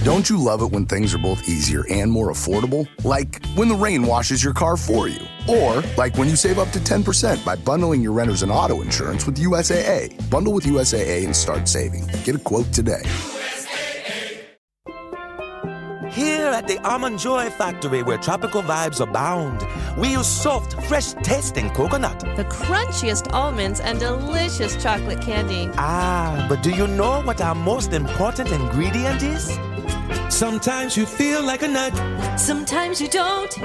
Don't you love it when things are both easier and more affordable? Like when the rain washes your car for you. Or like when you save up to 10% by bundling your renters and auto insurance with USAA. Bundle with USAA and start saving. Get a quote today. Here at the Almond Joy Factory, where tropical vibes abound, we use soft, fresh-tasting coconut. The crunchiest almonds and delicious chocolate candy. Ah, but do you know what our most important ingredient is? Sometimes you feel like a nut. Sometimes you don't.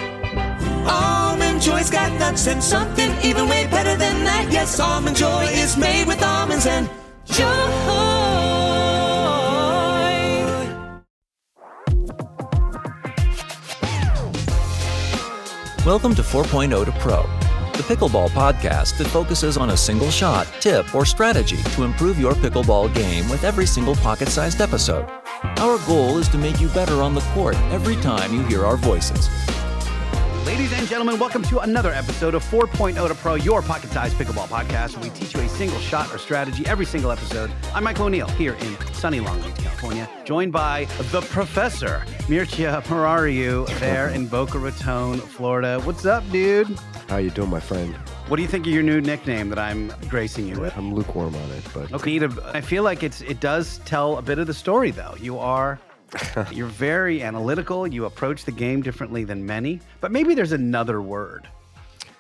Almond Joy's got nuts and something even way better than that. Yes, Almond Joy is made with almonds and joy. Welcome to 4.0 to Pro, the pickleball podcast that focuses on a single shot, tip, or strategy to improve your pickleball game with every single pocket-sized episode. Our goal is to make you better on the court every time you hear our voices. Ladies and gentlemen, welcome to another episode of 4.0 to Pro, your pocket-sized pickleball podcast, where we teach you a single shot or strategy every single episode. I'm Michael O'Neill, here in sunny Long Beach, California, joined by the Professor, Mircea Perariu, there in Boca Raton, Florida. What's up, dude? How you doing, my friend? What do you think of your new nickname that I'm gracing you with? I'm lukewarm on it, but... Okay, I feel like it does tell a bit of the story, though. You're very analytical. You approach the game differently than many. But maybe there's another word.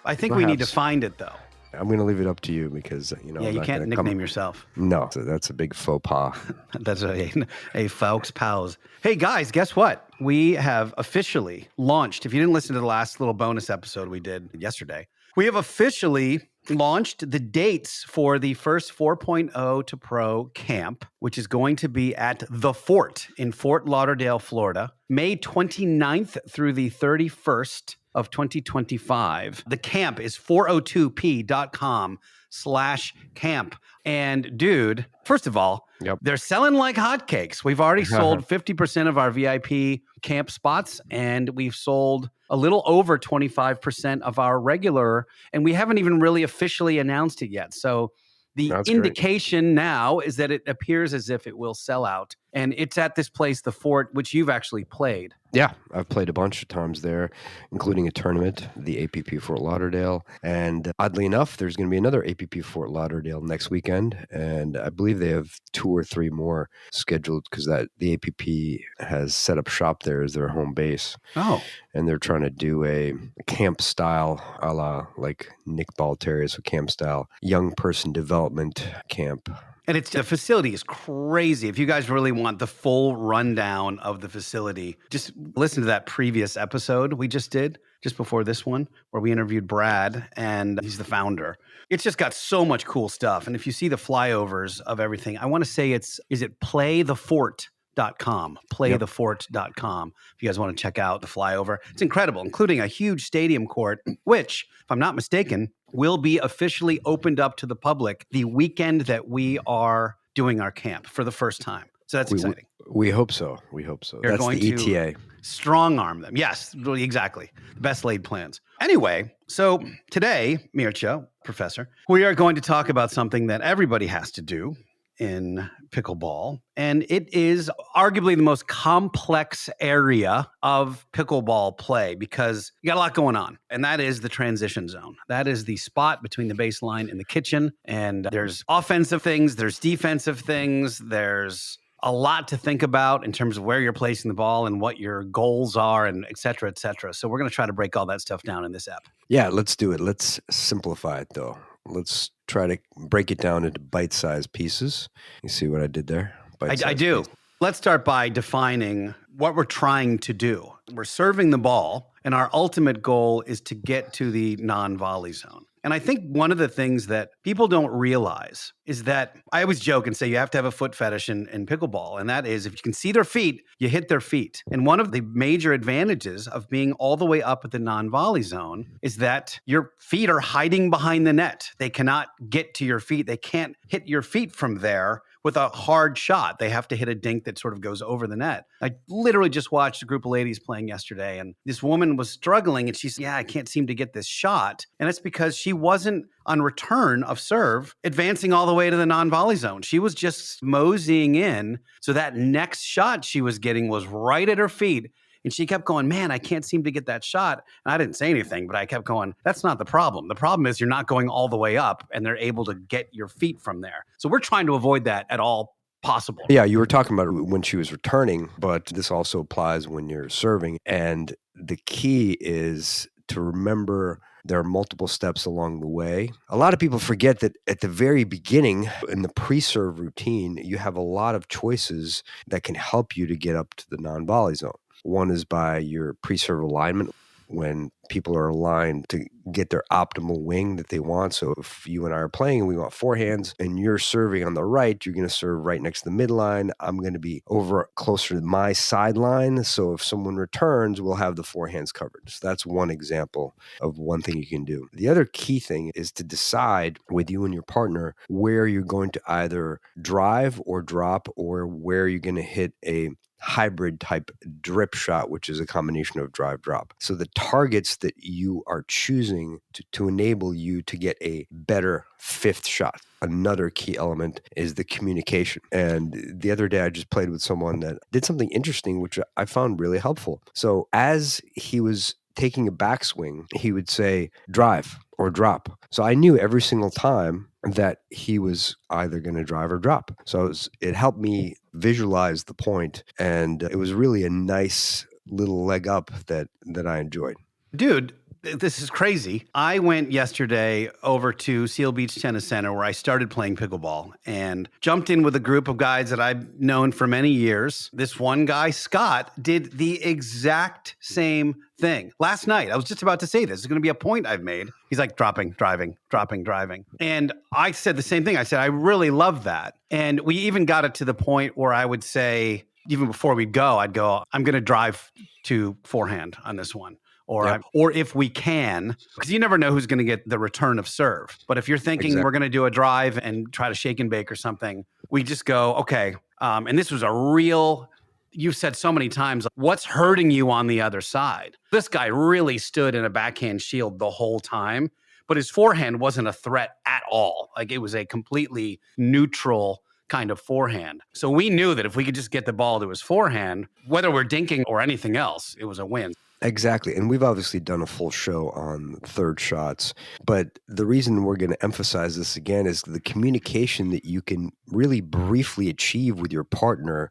I think we need to find it, though. I'm going to leave it up to you because, Yeah, you can't nickname yourself. No, so that's a big faux pas. That's a faux pas. Hey, guys, guess what? We have officially launched. If you didn't listen to the last little bonus episode we did yesterday, we have officially launched the dates for the first 4.0 to Pro camp, which is going to be at The Fort in Fort Lauderdale, Florida, May 29th through the 31st of 2025. The camp is 402p.com/camp. And dude, first of all, They're selling like hotcakes. We've already sold 50% of our VIP camp spots, and we've sold a little over 25% of our regular, and we haven't even really officially announced it yet. So the indication now is that it appears as if it will sell out. And it's at this place, the Fort, which you've actually played. Yeah, I've played a bunch of times there, including a tournament, the APP Fort Lauderdale. And oddly enough, there's going to be another APP Fort Lauderdale next weekend. And I believe they have 2 or 3 more scheduled because the APP has set up shop there as their home base. Oh. And they're trying to do a camp style, a la like Nick Balterius, a camp style, young person development camp. And the facility is crazy. If you guys really want the full rundown of the facility, just listen to that previous episode we just did, just before this one, where we interviewed Brad, and he's the founder. It's just got so much cool stuff. And if you see the flyovers of everything, I want to say is it playthefort.com, playthefort.com, if you guys want to check out the flyover. It's incredible, including a huge stadium court, which, if I'm not mistaken, will be officially opened up to the public the weekend that we are doing our camp for the first time. So that's exciting. We hope so. You're That's the ETA. Strong arm them. Yes, really, exactly. Best laid plans. Anyway, so today, Mircea, Professor, we are going to talk about something that everybody has to do in pickleball, and it is arguably the most complex area of pickleball play because you got a lot going on, and that is the transition zone. That is the spot between the baseline and the kitchen, and there's offensive things, there's defensive things, there's a lot to think about in terms of where you're placing the ball and what your goals are, and et cetera, et cetera. So we're going to try to break all that stuff down in this app. Yeah, let's do it. Let's simplify it, though. Let's try to break it down into bite-sized pieces. You see what I did there? I do. Pieces. Let's start by defining what we're trying to do. We're serving the ball, and our ultimate goal is to get to the non-volley zone. And I think one of the things that people don't realize is that I always joke and say you have to have a foot fetish in pickleball. And that is if you can see their feet, you hit their feet. And one of the major advantages of being all the way up at the non-volley zone is that your feet are hiding behind the net. They cannot get to your feet. They can't hit your feet from there with a hard shot. They have to hit a dink that sort of goes over the net. I literally just watched a group of ladies playing yesterday, and this woman was struggling, and she said, I can't seem to get this shot. And it's because she wasn't, on return of serve, advancing all the way to the non-volley zone. She was just moseying in. So that next shot she was getting was right at her feet. And she kept going, man, I can't seem to get that shot. And I didn't say anything, but I kept going, that's not the problem. The problem is you're not going all the way up, and they're able to get your feet from there. So we're trying to avoid that at all possible. Yeah, you were talking about when she was returning, but this also applies when you're serving. And the key is to remember there are multiple steps along the way. A lot of people forget that at the very beginning, in the pre-serve routine, you have a lot of choices that can help you to get up to the non-volley zone. One is by your pre-serve alignment, when people are aligned to get their optimal wing that they want. So if you and I are playing and we want forehands and you're serving on the right, you're going to serve right next to the midline. I'm going to be over closer to my sideline. So if someone returns, we'll have the forehands covered. So that's one example of one thing you can do. The other key thing is to decide with you and your partner where you're going to either drive or drop, or where you're going to hit a hybrid type drip shot, which is a combination of drive drop. So the targets that you are choosing to enable you to get a better fifth shot. Another key element is the communication. And the other day I just played with someone that did something interesting, which I found really helpful. So as he was taking a backswing, he would say drive or drop. So I knew every single time that he was either going to drive or drop. So it helped me visualize the point, and it was really a nice little leg up that I enjoyed. Dude, this is crazy. I went yesterday over to Seal Beach Tennis Center, where I started playing pickleball, and jumped in with a group of guys that I've known for many years. This one guy, Scott, did the exact same thing. Last night, I was just about to say this is going to be a point I've made. He's like, dropping, driving, dropping, driving. And I said the same thing. I said, I really love that. And we even got it to the point where I would say, even before we'd go, I'd go, I'm going to drive to forehand on this one. Or if we can, because you never know who's going to get the return of serve. But if you're thinking we're going to do a drive and try to shake and bake or something, we just go, okay. And this was a real, you've said so many times, what's hurting you on the other side? This guy really stood in a backhand shield the whole time, but his forehand wasn't a threat at all. Like, it was a completely neutral kind of forehand. So we knew that if we could just get the ball to his forehand, whether we're dinking or anything else, it was a win. Exactly. And we've obviously done a full show on third shots. But the reason we're going to emphasize this again is the communication that you can really briefly achieve with your partner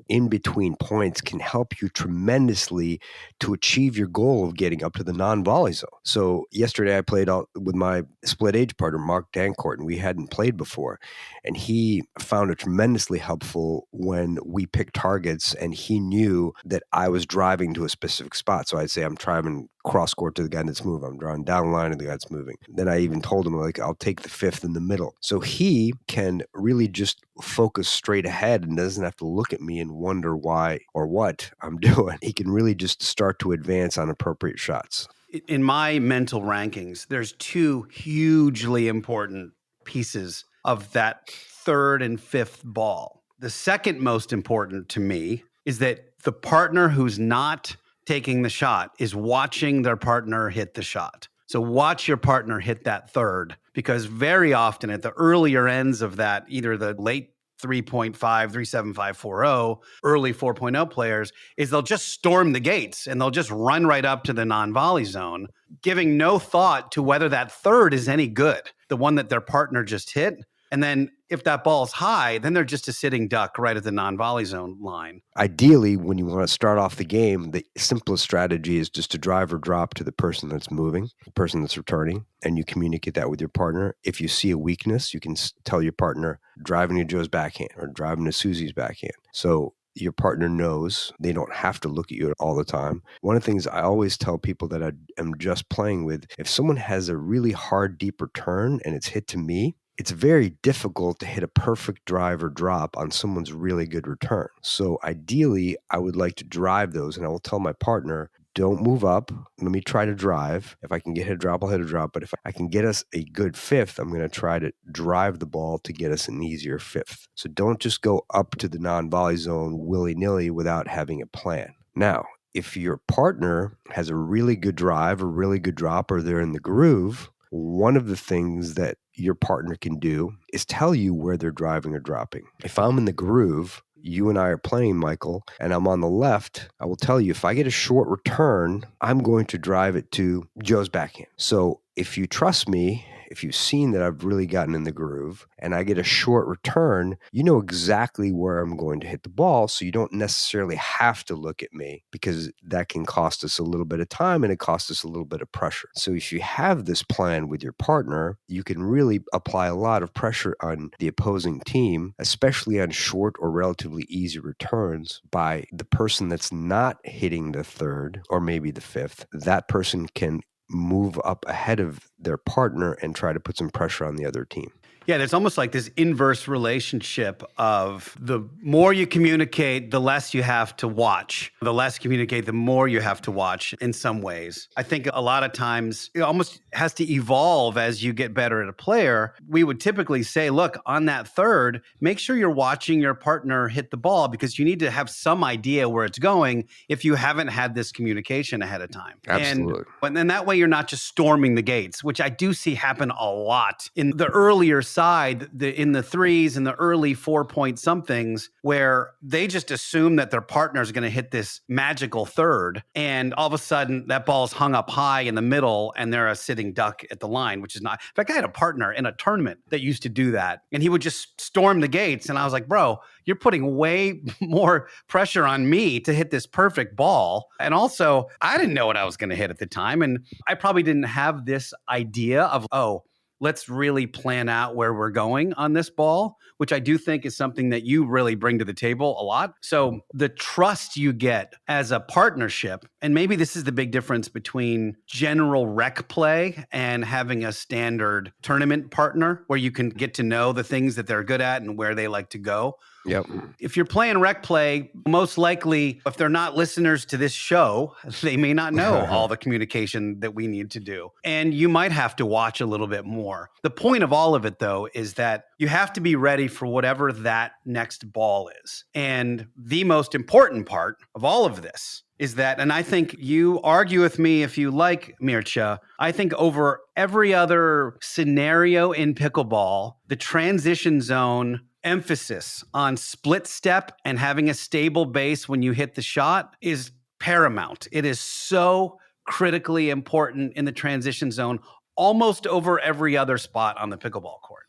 in between points can help you tremendously to achieve your goal of getting up to the non-volley zone. So yesterday I played out with my split age partner, Mark Dancourt, and we hadn't played before. And he found it tremendously helpful when we picked targets and he knew that I was driving to a specific spot. So I'd say I'm driving cross court to the guy that's moving. I'm drawing down line to the guy that's moving. Then I even told him, like, I'll take the fifth in the middle. So he can really just focus straight ahead and doesn't have to look at me and wonder why or what I'm doing. He can really just start to advance on appropriate shots. In my mental rankings, there's two hugely important pieces of that third and fifth ball. The second most important to me is that the partner who's not taking the shot is watching their partner hit the shot. So watch your partner hit that third, because very often at the earlier ends of that, either the late 3.5, 3.7540, early 4.0 players, is they'll just storm the gates and they'll just run right up to the non-volley zone, giving no thought to whether that third is any good, the one that their partner just hit. And then if that ball's high, then they're just a sitting duck right at the non-volley zone line. Ideally, when you want to start off the game, the simplest strategy is just to drive or drop to the person that's moving, the person that's returning, and you communicate that with your partner. If you see a weakness, you can tell your partner, driving to Joe's backhand or driving to Susie's backhand. So your partner knows they don't have to look at you all the time. One of the things I always tell people that I am just playing with, if someone has a really hard, deep return and it's hit to me, it's very difficult to hit a perfect drive or drop on someone's really good return. So ideally, I would like to drive those, and I will tell my partner, don't move up. Let me try to drive. If I can get a drop, I'll hit a drop. But if I can get us a good fifth, I'm going to try to drive the ball to get us an easier fifth. So don't just go up to the non-volley zone willy-nilly without having a plan. Now, if your partner has a really good drive, a really good drop, or they're in the groove, one of the things that your partner can do is tell you where they're driving or dropping. If I'm in the groove, you and I are playing, Michael, and I'm on the left, I will tell you, if I get a short return, I'm going to drive it to Joe's backhand. So if you trust me, if you've seen that I've really gotten in the groove and I get a short return, you know exactly where I'm going to hit the ball. So you don't necessarily have to look at me, because that can cost us a little bit of time and it costs us a little bit of pressure. So if you have this plan with your partner, you can really apply a lot of pressure on the opposing team, especially on short or relatively easy returns, by the person that's not hitting the third or maybe the fifth. That person can move up ahead of their partner and try to put some pressure on the other team. Yeah, there's almost like this inverse relationship of the more you communicate, the less you have to watch. The less you communicate, the more you have to watch in some ways. I think a lot of times it almost has to evolve as you get better at a player. We would typically say, look, on that third, make sure you're watching your partner hit the ball, because you need to have some idea where it's going if you haven't had this communication ahead of time. Absolutely. And then that way you're not just storming the gates, which I do see happen a lot in the earlier side, in the threes and the early 4-point somethings, where they just assume that their partner is going to hit this magical third, and all of a sudden that ball is hung up high in the middle and they're a sitting duck at the line, which is not. In fact, I had a partner in a tournament that used to do that, and he would just storm the gates, and I was like, bro, you're putting way more pressure on me to hit this perfect ball. And also, I didn't know what I was going to hit at the time, and I probably didn't have this idea of, oh, let's really plan out where we're going on this ball, which I do think is something that you really bring to the table a lot. So the trust you get as a partnership, and maybe this is the big difference between general rec play and having a standard tournament partner, where you can get to know the things that they're good at and where they like to go. Yep. If you're playing rec play, most likely, if they're not listeners to this show, they may not know all the communication that we need to do. And you might have to watch a little bit more. The point of all of it, though, is that you have to be ready for whatever that next ball is. And the most important part of all of this is that, and I think you argue with me if you like, Mircea, I think over every other scenario in pickleball, the transition zone emphasis on split step and having a stable base when you hit the shot is paramount. It is so critically important in the transition zone, almost over every other spot on the pickleball court.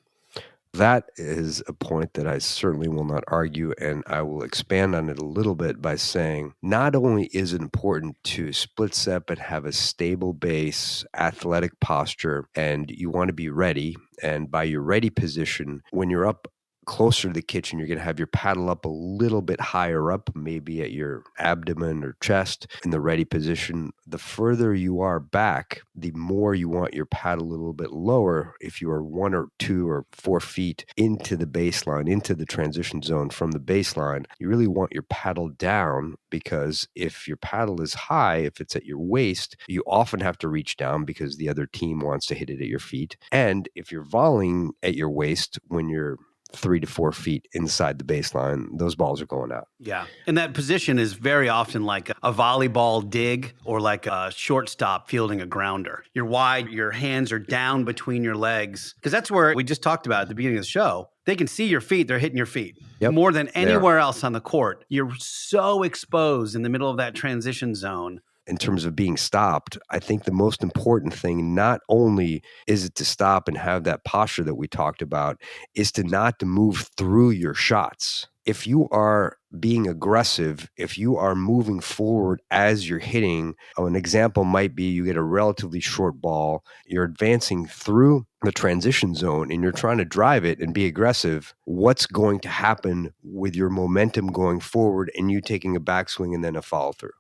That is a point that I certainly will not argue, and I will expand on it a little bit by saying not only is it important to split step and have a stable base, athletic posture, and you want to be ready, and by your ready position, when you're up closer to the kitchen, you're going to have your paddle up a little bit higher up, maybe at your abdomen or chest in the ready position. The further you are back, the more you want your paddle a little bit lower. If you are 1 or 2 or 4 feet into the baseline, into the transition zone from the baseline, you really want your paddle down, because if your paddle is high, if it's at your waist, you often have to reach down because the other team wants to hit it at your feet. And if you're volleying at your waist when you're 3 to 4 feet inside the baseline, those balls are going out. Yeah. And that position is very often like a volleyball dig or like a shortstop fielding a grounder. You're wide, your hands are down between your legs, because that's where we just talked about at the beginning of the show. They can see your feet. They're hitting your feet more than anywhere else on the court. You're so exposed in the middle of that transition zone. In terms of being stopped, I think the most important thing, not only is it to stop and have that posture that we talked about, is to not to move through your shots. If you are being aggressive, if you are moving forward as you're hitting, an example might be you get a relatively short ball, you're advancing through the transition zone and you're trying to drive it and be aggressive, what's going to happen with your momentum going forward and you taking a backswing and then a follow through?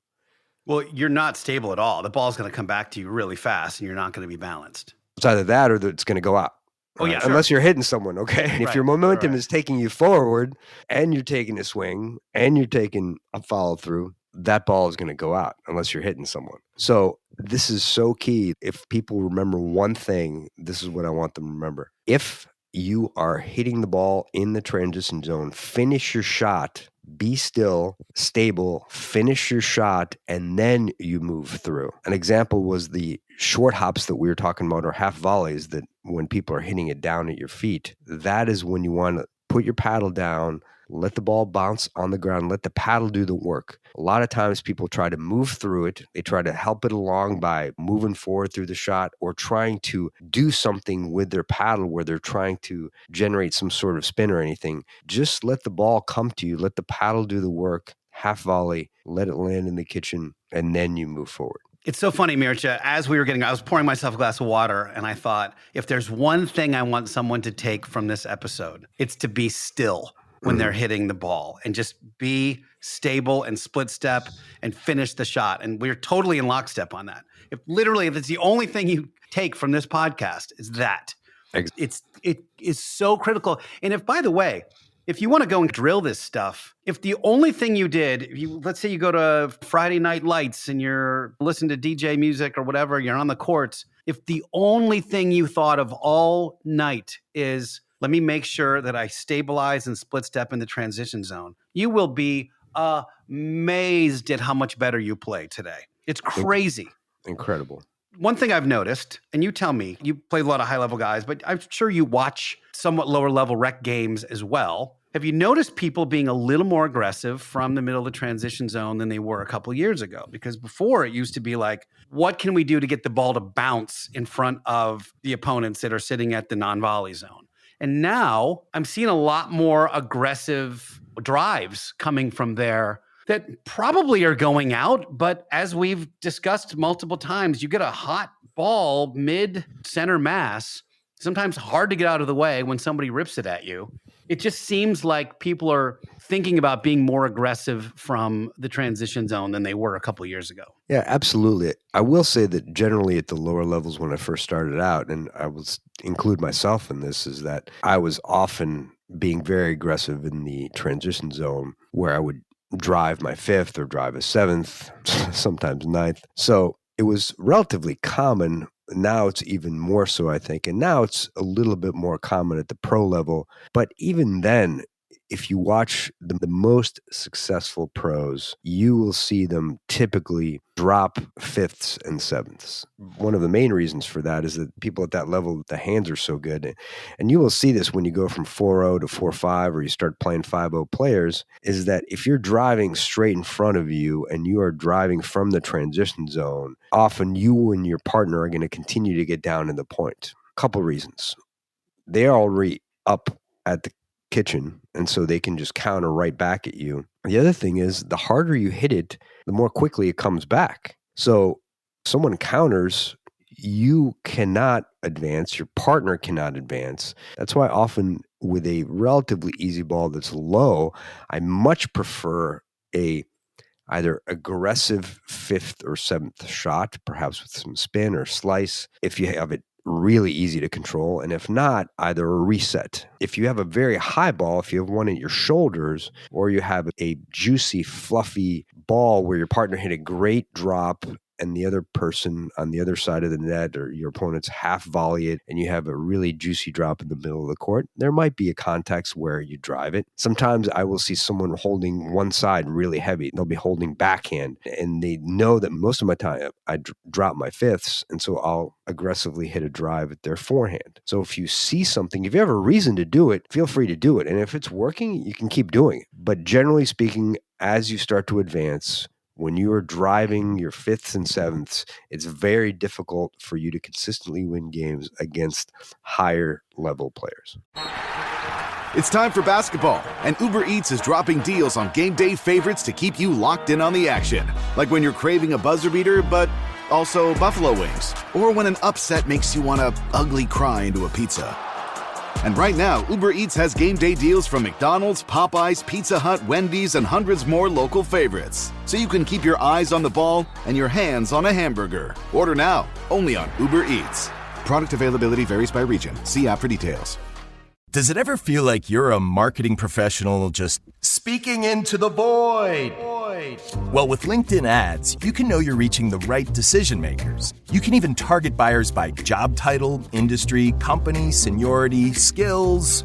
Well, you're not stable at all. The ball's going to come back to you really fast and you're not going to be balanced. It's either that or it's going to go out. Oh, yeah. Unless you're hitting someone, okay? And if your momentum is taking you forward and you're taking a swing and you're taking a follow through, that ball is going to go out unless you're hitting someone. So this is so key. If people remember one thing, this is what I want them to remember. If you are hitting the ball in the transition zone, finish your shot, be still, stable, finish your shot, and then you move through. An example was the short hops that we were talking about, or half volleys, that when people are hitting it down at your feet, that is when you want to put your paddle down, let the ball bounce on the ground, let the paddle do the work. A lot of times people try to move through it. They try to help it along by moving forward through the shot or trying to do something with their paddle where they're trying to generate some sort of spin or anything. Just let the ball come to you. Let the paddle do the work. Half volley, let it land in the kitchen, and then you move forward. It's so funny, Mircea. As we were I was pouring myself a glass of water, and I thought, if there's one thing I want someone to take from this episode, it's to be still when they're hitting the ball and just be stable and split step and finish the shot. And we're totally in lockstep on that. If it's the only thing you take from this podcast is that. It is so critical. And if, by the way, if you want to go and drill this stuff, if the only thing you did, let's say you go to Friday Night Lights and you're listening to DJ music or whatever, you're on the courts, if the only thing you thought of all night is, let me make sure that I stabilize and split step in the transition zone, you will be amazed at how much better you play today. It's crazy. Incredible. One thing I've noticed, and you tell me, you play a lot of high-level guys, but I'm sure you watch somewhat lower-level rec games as well. Have you noticed people being a little more aggressive from the middle of the transition zone than they were a couple of years ago? Because before it used to be like, what can we do to get the ball to bounce in front of the opponents that are sitting at the non-volley zone? And now I'm seeing a lot more aggressive drives coming from there that probably are going out. But as we've discussed multiple times, you get a hot ball mid-center mass, sometimes hard to get out of the way when somebody rips it at you. It just seems like people are thinking about being more aggressive from the transition zone than they were a couple of years ago. Yeah, absolutely. I will say that generally at the lower levels when I first started out, and I will include myself in this, is that I was often being very aggressive in the transition zone where I would drive my fifth or drive a seventh, sometimes ninth. So it was relatively common. Now it's even more so, I think. And now it's a little bit more common at the pro level. But even then, if you watch the most successful pros, you will see them typically drop fifths and sevenths. One of the main reasons for that is that people at that level, the hands are so good. And you will see this when you go from 4-0 to 4-5 or you start playing 5-0 players, is that if you're driving straight in front of you and you are driving from the transition zone, often you and your partner are going to continue to get down in the point. A couple reasons. They are already up at the kitchen, and so they can just counter right back at you. The other thing is, the harder you hit it, the more quickly it comes back. So someone counters, you cannot advance, your partner cannot advance. That's why often with a relatively easy ball that's low, I much prefer either aggressive fifth or seventh shot, perhaps with some spin or slice, if you have it really easy to control. And if not, either a reset. If you have a very high ball, if you have one at your shoulders, or you have a juicy, fluffy ball where your partner hit a great drop and the other person on the other side of the net or your opponent's half volley it, and you have a really juicy drop in the middle of the court, there might be a context where you drive it. Sometimes I will see someone holding one side really heavy. They'll be holding backhand, and they know that most of my time I drop my fifths, and so I'll aggressively hit a drive at their forehand. So if you see something, if you have a reason to do it, feel free to do it. And if it's working, you can keep doing it. But generally speaking, as you start to advance, when you are driving your fifths and sevenths, it's very difficult for you to consistently win games against higher level players. It's time for basketball, and Uber Eats is dropping deals on game day favorites to keep you locked in on the action. Like when you're craving a buzzer beater, but also buffalo wings. Or when an upset makes you want to ugly cry into a pizza. And right now, Uber Eats has game day deals from McDonald's, Popeyes, Pizza Hut, Wendy's, and hundreds more local favorites. So you can keep your eyes on the ball and your hands on a hamburger. Order now, only on Uber Eats. Product availability varies by region. See app for details. Does it ever feel like you're a marketing professional just speaking into the void? right. Well, with LinkedIn ads, you can know you're reaching the right decision makers. You can even target buyers by job title, industry, company, seniority, skills.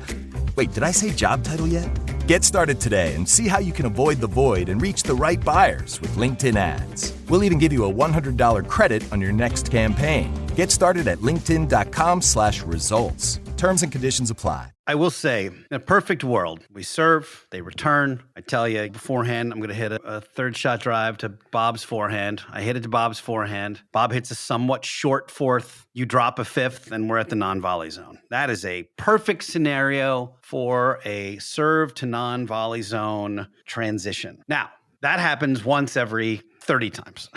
Wait, did I say job title yet? Get started today and see how you can avoid the void and reach the right buyers with LinkedIn ads. We'll even give you a $100 credit on your next campaign. Get started at linkedin.com/results. Terms and conditions apply. I will say, in a perfect world, we serve, they return. I tell you beforehand, I'm going to hit a third shot drive to Bob's forehand. I hit it to Bob's forehand. Bob hits a somewhat short fourth. You drop a fifth, and we're at the non-volley zone. That is a perfect scenario for a serve to non-volley zone transition. Now, that happens once every 30 times.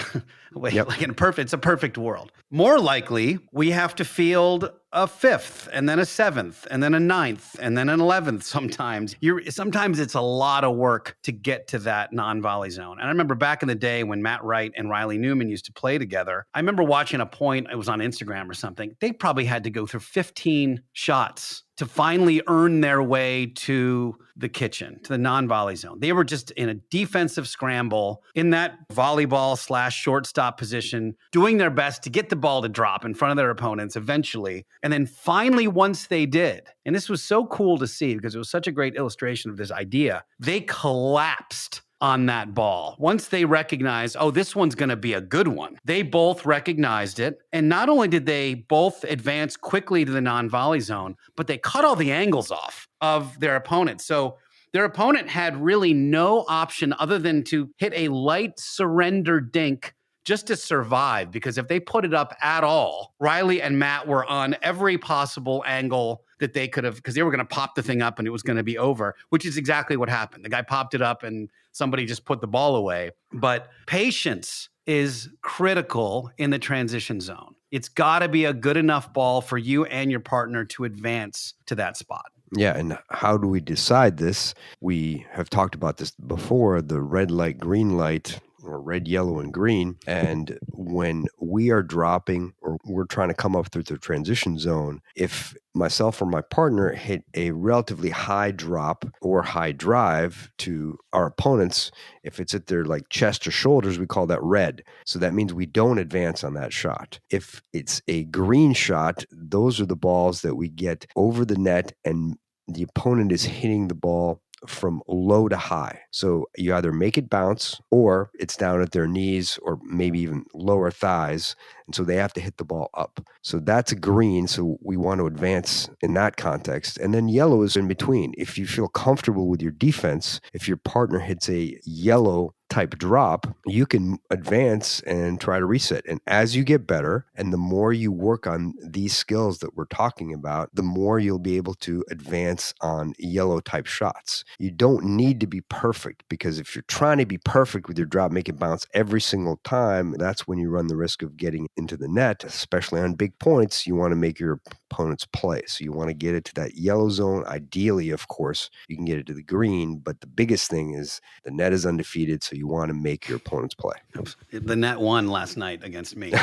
Like it's a perfect world. More likely, we have to field a fifth and then a seventh and then a ninth and then an 11th sometimes. Sometimes it's a lot of work to get to that non-volley zone. And I remember back in the day when Matt Wright and Riley Newman used to play together, I remember watching a point, it was on Instagram or something, they probably had to go through 15 shots to finally earn their way to the kitchen, to the non-volley zone. They were just in a defensive scramble in that volleyball/shortstop position, doing their best to get the ball to drop in front of their opponents eventually. And then finally, once they did, and this was so cool to see because it was such a great illustration of this idea, they collapsed on that ball. Once they recognized, oh, this one's going to be a good one, they both recognized it. And not only did they both advance quickly to the non-volley zone, but they cut all the angles off of their opponent. So their opponent had really no option other than to hit a light surrender dink just to survive, because if they put it up at all, Riley and Matt were on every possible angle that they could have, because they were going to pop the thing up and it was going to be over, which is exactly what happened. The guy popped it up and somebody just put the ball away. But patience is critical in the transition zone. It's got to be a good enough ball for you and your partner to advance to that spot. Yeah, and how do we decide this? We have talked about this before, the red light, green light, or red, yellow, and green. And when we are dropping or we're trying to come up through the transition zone, if myself or my partner hit a relatively high drop or high drive to our opponents, if it's at their like chest or shoulders, we call that red. So that means we don't advance on that shot. If it's a green shot, those are the balls that we get over the net and the opponent is hitting the ball from low to high. So you either make it bounce or it's down at their knees or maybe even lower thighs. And so they have to hit the ball up. So that's a green. So we want to advance in that context. And then yellow is in between. If you feel comfortable with your defense, if your partner hits a yellow type drop, you can advance and try to reset. And as you get better and the more you work on these skills that we're talking about, the more you'll be able to advance on yellow type shots. You don't need to be perfect, because if you're trying to be perfect with your drop, make it bounce every single time, that's when you run the risk of getting into the net, especially on big points. You want to make your opponents play. So you want to get it to that yellow zone. Ideally, of course, you can get it to the green, but the biggest thing is the net is undefeated, so you want to make your opponents play. The net won last night against me.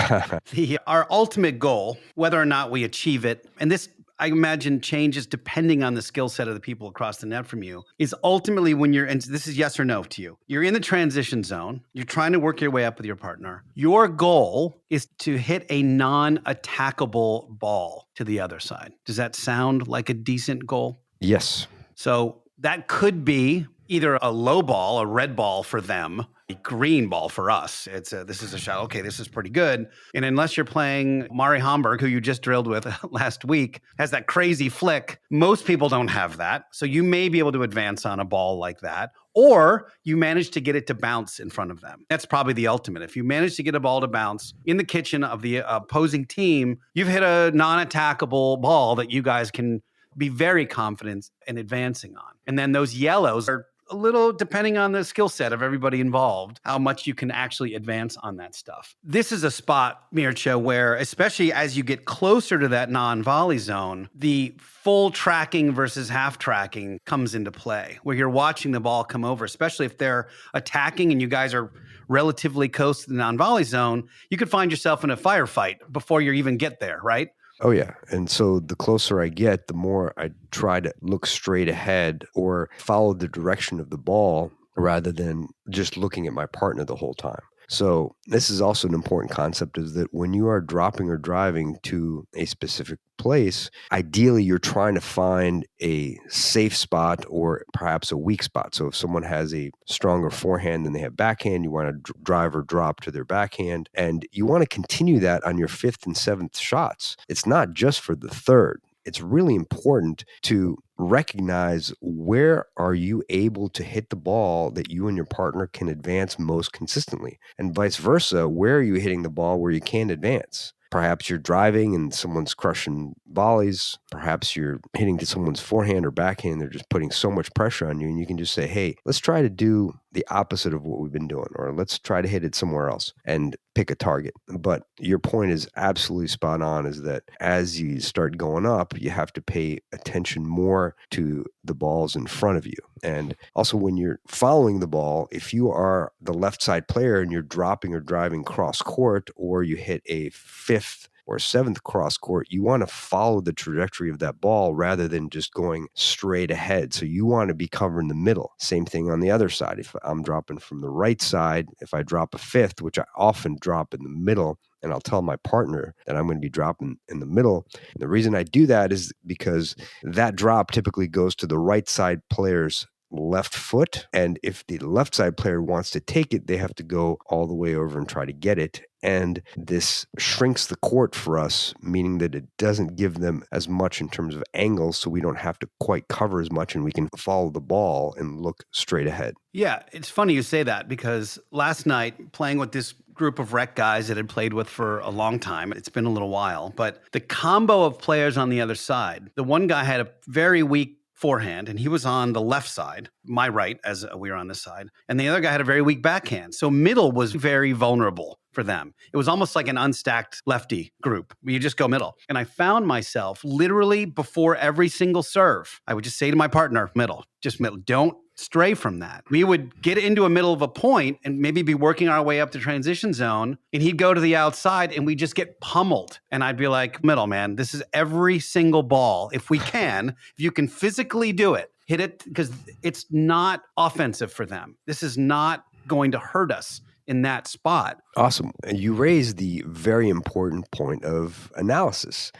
Our ultimate goal, whether or not we achieve it, and this I imagine changes depending on the skill set of the people across the net from you, is ultimately when you're, and this is yes or no to you, you're in the transition zone, you're trying to work your way up with your partner. Your goal is to hit a non-attackable ball to the other side. Does that sound like a decent goal? Yes. So that could be either a low ball, a red ball for them, a green ball for us. This is a shot. Okay, this is pretty good. And unless you're playing Mari Homburg, who you just drilled with last week, has that crazy flick, most people don't have that. So you may be able to advance on a ball like that. Or you manage to get it to bounce in front of them. That's probably the ultimate. If you manage to get a ball to bounce in the kitchen of the opposing team, you've hit a non-attackable ball that you guys can be very confident in advancing on. And then those yellows are a little, depending on the skill set of everybody involved, how much you can actually advance on that stuff. This is a spot, Mircea, where especially as you get closer to that non-volley zone, the full tracking versus half tracking comes into play, where you're watching the ball come over, especially if they're attacking and you guys are relatively close to the non-volley zone. You could find yourself in a firefight before you even get there, right? Oh, yeah. And so the closer I get, the more I try to look straight ahead or follow the direction of the ball rather than just looking at my partner the whole time. So this is also an important concept, is that when you are dropping or driving to a specific place, ideally you're trying to find a safe spot or perhaps a weak spot. So if someone has a stronger forehand than they have backhand, you want to drive or drop to their backhand, and you want to continue that on your 5th and 7th shots. It's not just for the 3rd. It's really important to recognize where are you able to hit the ball that you and your partner can advance most consistently, and vice versa. Where are you hitting the ball where you can't advance? Perhaps you're driving and someone's crushing volleys. Perhaps you're hitting to someone's forehand or backhand. They're just putting so much pressure on you, and you can just say, hey, let's try to do the opposite of what we've been doing, or let's try to hit it somewhere else and pick a target. But your point is absolutely spot on, is that as you start going up, you have to pay attention more to the balls in front of you. And also when you're following the ball, if you are the left side player and you're dropping or driving cross court, or you hit a 5th or 7th cross court, you want to follow the trajectory of that ball rather than just going straight ahead. So you want to be covering the middle. Same thing on the other side. If I'm dropping from the right side, if I drop a 5th, which I often drop in the middle, and I'll tell my partner that I'm going to be dropping in the middle. And the reason I do that is because that drop typically goes to the right side player's left foot. And if the left side player wants to take it, they have to go all the way over and try to get it. And this shrinks the court for us, meaning that it doesn't give them as much in terms of angles, so we don't have to quite cover as much and we can follow the ball and look straight ahead. Yeah, it's funny you say that, because last night playing with this group of rec guys that had played with for a long time, it's been a little while, but the combo of players on the other side, the one guy had a very weak forehand, and he was on the left side, my right, as we were on this side. And the other guy had a very weak backhand. So middle was very vulnerable for them. It was almost like an unstacked lefty group where you just go middle. And I found myself literally before every single serve, I would just say to my partner, middle, just middle. Don't stray from that. We would get into a middle of a point and maybe be working our way up the transition zone, and he'd go to the outside and we just get pummeled. And I'd be like, middle, man, this is every single ball. If we can, if you can physically do it, hit it, because it's not offensive for them. This is not going to hurt us in that spot. Awesome. And you raise the very important point of analysis.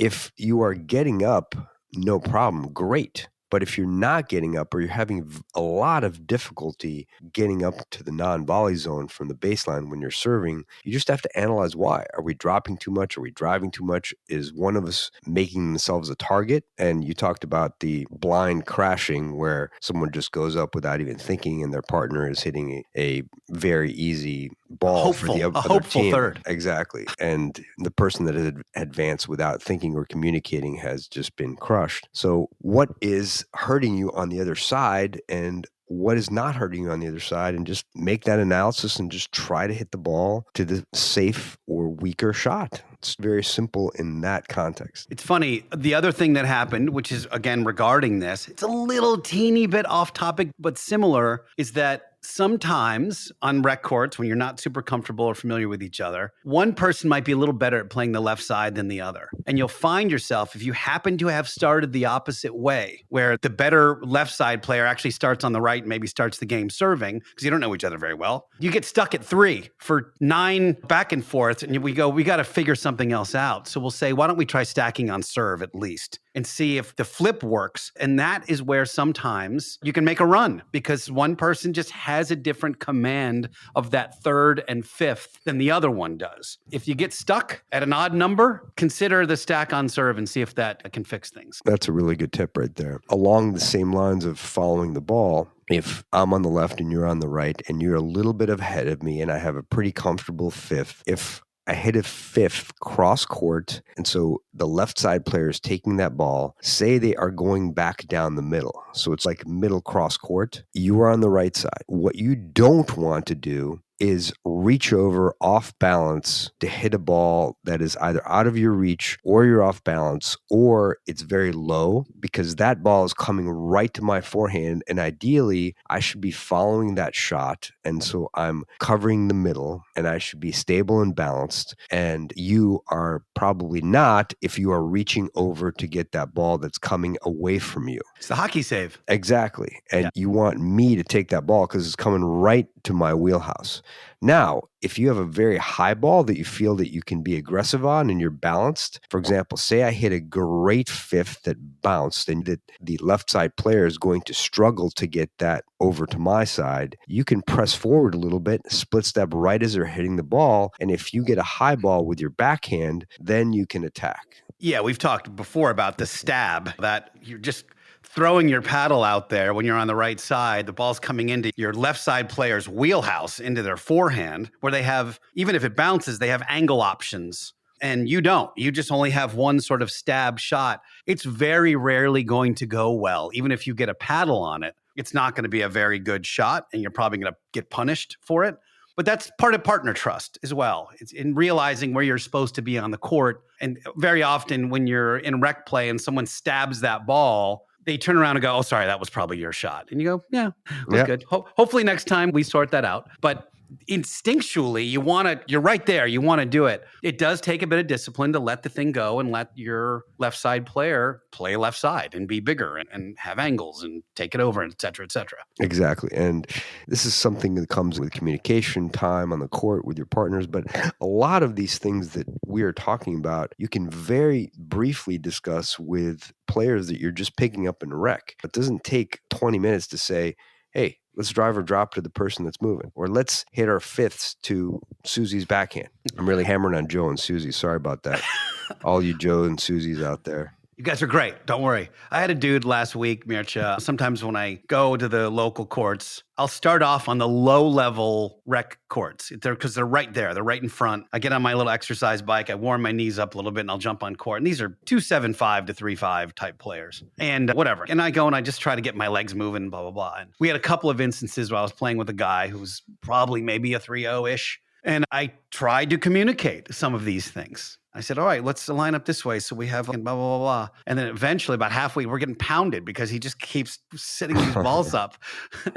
If you are getting up, no problem, great. But if you're not getting up, or you're having a lot of difficulty getting up to the non-volley zone from the baseline when you're serving, you just have to analyze why. Are we dropping too much? Are we driving too much? Is one of us making themselves a target? And you talked about the blind crashing, where someone just goes up without even thinking and their partner is hitting a very easy ball for the other hopeful team. Third. Exactly. And the person that had advanced without thinking or communicating has just been crushed. So what is hurting you on the other side, and what is not hurting you on the other side, and just make that analysis and just try to hit the ball to the safe or weaker shot. It's very simple in that context. It's funny. The other thing that happened, which is again regarding this, it's a little teeny bit off topic, but similar, is that sometimes on rec courts, when you're not super comfortable or familiar with each other, one person might be a little better at playing the left side than the other. And you'll find yourself, if you happen to have started the opposite way, where the better left side player actually starts on the right and maybe starts the game serving, because you don't know each other very well, you get stuck at 3 for 9 back and forth, and we go, we got to figure something else out. So we'll say, why don't we try stacking on serve at least, and see if the flip works. And that is where sometimes you can make a run, because one person just has a different command of that 3rd and 5th than the other one does. If you get stuck at an odd number, consider the stack on serve and see if that can fix things. That's a really good tip right there. Along the same lines of following the ball, if I'm on the left and you're on the right and you're a little bit ahead of me and I have a pretty comfortable 5th, if I hit a 5th cross court, and so the left side player is taking that ball, say they are going back down the middle. So it's like middle cross court. You are on the right side. What you don't want to do is reach over off balance to hit a ball that is either out of your reach or you're off balance or it's very low, because that ball is coming right to my forehand. And ideally, I should be following that shot. And so I'm covering the middle and I should be stable and balanced. And you are probably not if you are reaching over to get that ball that's coming away from you. It's the hockey save. Exactly. And you want me to take that ball because it's coming right to my wheelhouse. Now, if you have a very high ball that you feel that you can be aggressive on and you're balanced, for example, say I hit a great fifth that bounced and that the left side player is going to struggle to get that over to my side, you can press forward a little bit, split step right as they're hitting the ball. And if you get a high ball with your backhand, then you can attack. Yeah, we've talked before about the stab, that you're just throwing your paddle out there when you're on the right side. The ball's coming into your left side player's wheelhouse, into their forehand, where they have, even if it bounces, they have angle options. And you don't. You just only have one sort of stab shot. It's very rarely going to go well. Even if you get a paddle on it, it's not going to be a very good shot, and you're probably going to get punished for it. But that's part of partner trust as well. It's in realizing where you're supposed to be on the court. And very often when you're in rec play and someone stabs that ball, they turn around and go, oh, sorry, that was probably your shot. And you go, yeah, that's good. Hopefully next time we sort that out. But instinctually, you're right there. You want to do it. It does take a bit of discipline to let the thing go and let your left side player play left side and be bigger and have angles and take it over, and et cetera, et cetera. Exactly. And this is something that comes with communication, time on the court with your partners. But a lot of these things that we are talking about, you can very briefly discuss with players that you're just picking up in rec. It doesn't take 20 minutes to say, hey, let's drive or drop to the person that's moving, or let's hit our fifths to Susie's backhand. I'm really hammering on Joe and Susie. Sorry about that. All you Joe and Susies out there. You guys are great. Don't worry. I had a dude last week, Mircea. Sometimes when I go to the local courts, I'll start off on the low-level rec courts because they're right there. They're right in front. I get on my little exercise bike. I warm my knees up a little bit, and I'll jump on court. And these are 275 to 3.5 type players and whatever. And I go and I just try to get my legs moving, blah, blah, blah. And we had a couple of instances where I was playing with a guy who was probably maybe a 3-0-ish. And I tried to communicate some of these things. I said, all right, let's line up this way so we have blah, blah, blah, blah. And then eventually about halfway, we're getting pounded because he just keeps sitting these balls up.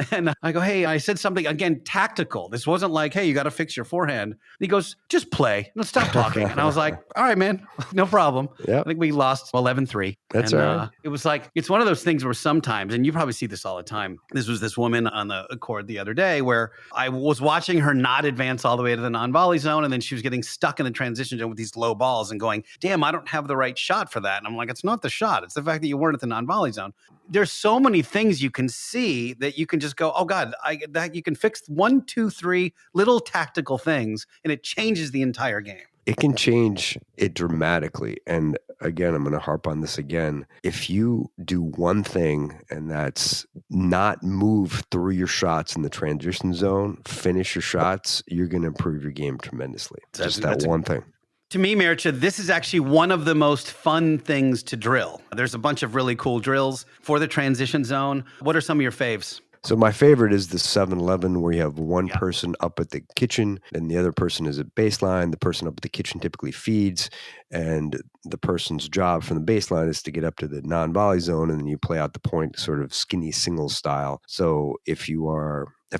And I go, hey, I said something, again, tactical. This wasn't like, hey, you got to fix your forehand. And he goes, just play. No, stop talking. And I was like, all right, man, no problem. Yep. I think we lost 11-3. That's all right. It was like, it's one of those things where sometimes, and you probably see this all the time. This was this woman on the court the other day where I was watching her not advance all the way to the non-volley zone. And then she was getting stuck in the transition zone with these low balls and going, damn, I don't have the right shot for that. And I'm like, it's not the shot. It's the fact that you weren't at the non-volley zone. There's so many things you can see that you can just go, oh God, that you can fix 1, 2, 3 little tactical things, and it changes the entire game. It can change it dramatically. And again, I'm going to harp on this again. If you do one thing, and that's not move through your shots in the transition zone, finish your shots, you're going to improve your game tremendously. Just that one thing. To me, Mircea, this is actually one of the most fun things to drill. There's a bunch of really cool drills for the transition zone. What are some of your faves? So my favorite is the 7-Eleven, where you have one person up at the kitchen and the other person is at baseline. The person up at the kitchen typically feeds, and the person's job from the baseline is to get up to the non-volley zone, and then you play out the point sort of skinny singles style. So if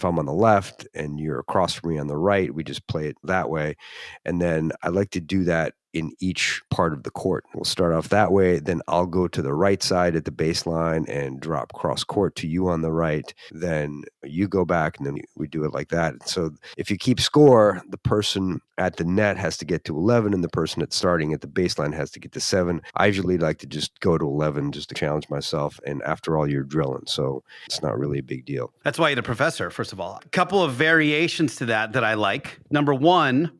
I'm on the left and you're across from me on the right, we just play it that way. And then I like to do that in each part of the court. We'll start off that way. Then I'll go to the right side at the baseline and drop cross court to you on the right. Then you go back, and then we do it like that. So if you keep score, the person at the net has to get to 11, and the person that's starting at the baseline has to get to 7. I usually like to just go to 11 just to challenge myself. And after all, you're drilling. So it's not really a big deal. That's why you're the professor, first of all. A couple of variations to that I like. Number one,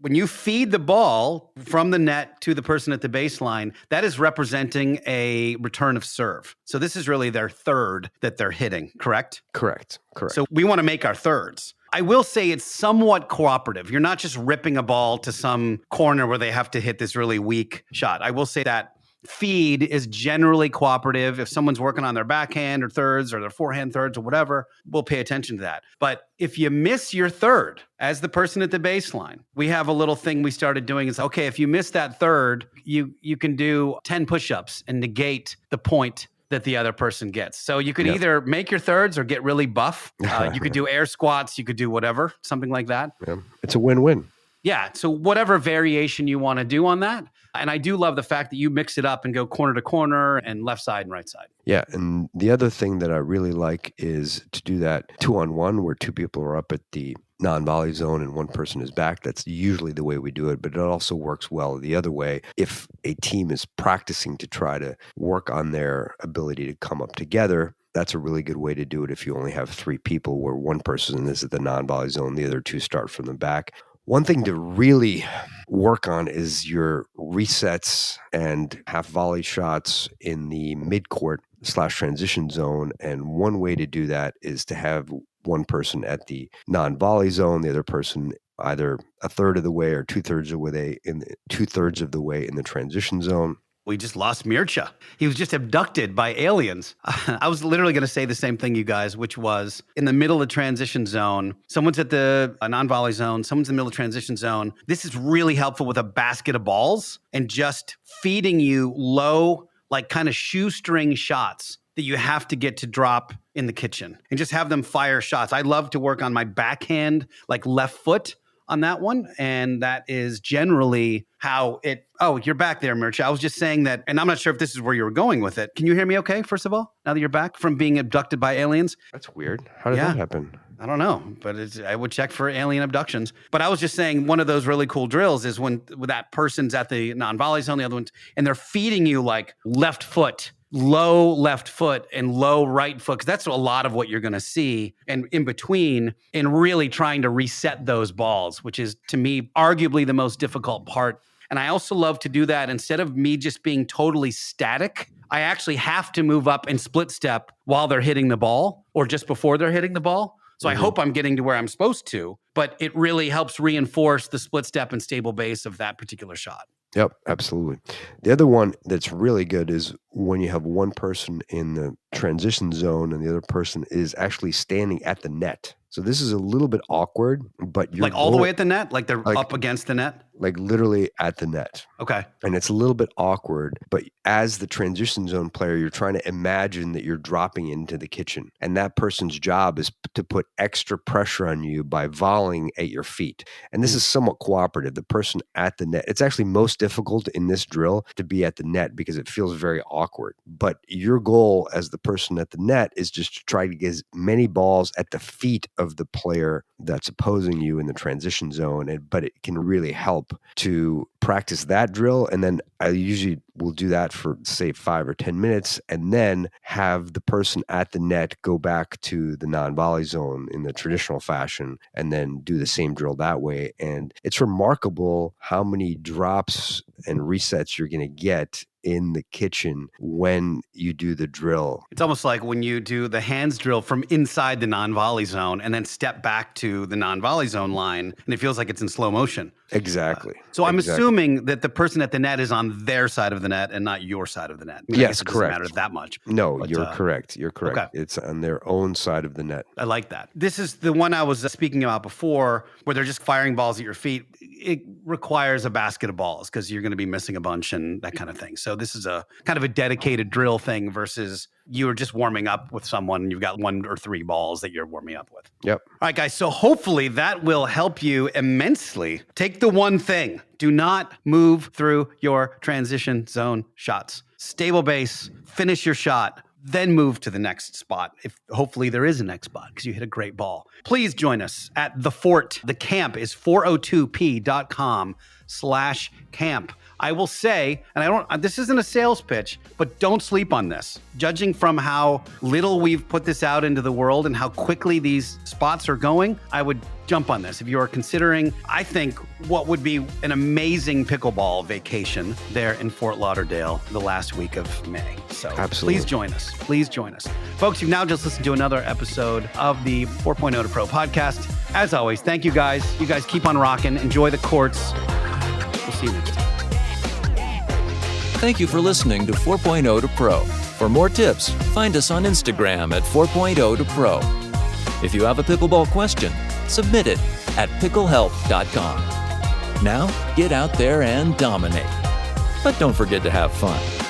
when you feed the ball from the net to the person at the baseline, that is representing a return of serve. So this is really their third that they're hitting, correct? Correct. So we want to make our thirds. I will say it's somewhat cooperative. You're not just ripping a ball to some corner where they have to hit this really weak shot. I will say that feed is generally cooperative. If someone's working on their backhand or thirds or their forehand thirds or whatever, we'll pay attention to that. But if you miss your third as the person at the baseline, we have a little thing we started doing is, okay, if you miss that third, you can do 10 push-ups and negate the point that the other person gets. So you could either make your thirds or get really buff. You could do air squats. You could do whatever, something like that. Yeah. It's a win-win. Yeah. So whatever variation you want to do on that. And I do love the fact that you mix it up and go corner to corner and left side and right side. Yeah. And the other thing that I really like is to do that 2-on-1 where two people are up at the non-volley zone and one person is back. That's usually the way we do it, but it also works well the other way. If a team is practicing to try to work on their ability to come up together, that's a really good way to do it if you only have 3 people where one person is at the non-volley zone, the other 2 start from the back. One thing to really work on is your resets and half volley shots in the midcourt / transition zone. And one way to do that is to have one person at the non-volley zone, the other person either a third of the way or 2/3 of the way in the transition zone. We just lost Mircea. He was just abducted by aliens. I was literally going to say the same thing, you guys, which was in the middle of the transition zone. Someone's at the non-volley zone. Someone's in the middle of the transition zone. This is really helpful with a basket of balls and just feeding you low, like kind of shoestring shots that you have to get to drop in the kitchen and just have them fire shots. I love to work on my backhand, like left foot on that one. And that is generally how it, oh, you're back there, Mircea. I was just saying that, and I'm not sure if this is where you were going with it. Can you hear me okay, first of all, now that you're back from being abducted by aliens? That's weird. How did that happen? I don't know, but I would check for alien abductions. But I was just saying one of those really cool drills is when that person's at the non-volley zone, the other one's, and they're feeding you like left foot, low left foot and low right foot, because that's a lot of what you're going to see, and in between, and really trying to reset those balls, which is, to me, arguably the most difficult part. And I also love to do that instead of me just being totally static. I actually have to move up and split step while they're hitting the ball or just before they're hitting the ball. So I hope I'm getting to where I'm supposed to, but it really helps reinforce the split step and stable base of that particular shot. Yep, absolutely. The other one that's really good is when you have one person in the transition zone and the other person is actually standing at the net. So this is a little bit awkward, but you're like all the way at the net? Like they're up against the net? Like literally at the net. Okay. And it's a little bit awkward, but as the transition zone player, you're trying to imagine that you're dropping into the kitchen. And that person's job is to put extra pressure on you by volleying at your feet. And this is somewhat cooperative. The person at the net, it's actually most difficult in this drill to be at the net because it feels very awkward. But your goal as the person at the net is just to try to get as many balls at the feet of the player that's opposing you in the transition zone. But it can really help to practice that drill. And then I usually will do that for, say, 5 or 10 minutes, and then have the person at the net go back to the non-volley zone in the traditional fashion, and then do the same drill that way. And it's remarkable how many drops and resets you're going to get in the kitchen when you do the drill. It's almost like when you do the hands drill from inside the non-volley zone and then step back to the non-volley zone line, and it feels like it's in slow motion. Exactly. So I'm assuming that the person at the net is on their side of the net and not your side of the net. I mean, yes, it correct. doesn't matter that much. No, but, you're correct. You're correct. Okay. It's on their own side of the net. I like that. This is the one I was speaking about before, where they're just firing balls at your feet. It requires a basket of balls because you're going to be missing a bunch and that kind of thing. So this is a kind of a dedicated drill thing versus you are just warming up with someone and you've got 1 or 3 balls that you're warming up with. Yep. All right, guys. So hopefully that will help you immensely. Take the one thing. Do not move through your transition zone shots. Stable base, finish your shot, then move to the next spot. If hopefully there is a next spot because you hit a great ball. Please join us at The Fort. The camp is 402p.com/camp. I will say, and this isn't a sales pitch, but don't sleep on this. Judging from how little we've put this out into the world and how quickly these spots are going, I would jump on this. If you are considering, I think, what would be an amazing pickleball vacation there in Fort Lauderdale the last week of May. So absolutely. Please join us. Please join us. Folks, you've now just listened to another episode of the 4.0 to Pro podcast. As always, thank you guys. You guys keep on rocking. Enjoy the courts. We'll see you next time. Thank you for listening to 4.0 to Pro. For more tips, find us on Instagram at 4.0 to Pro. If you have a pickleball question, submit it at picklehelp.com. Now, get out there and dominate. But don't forget to have fun.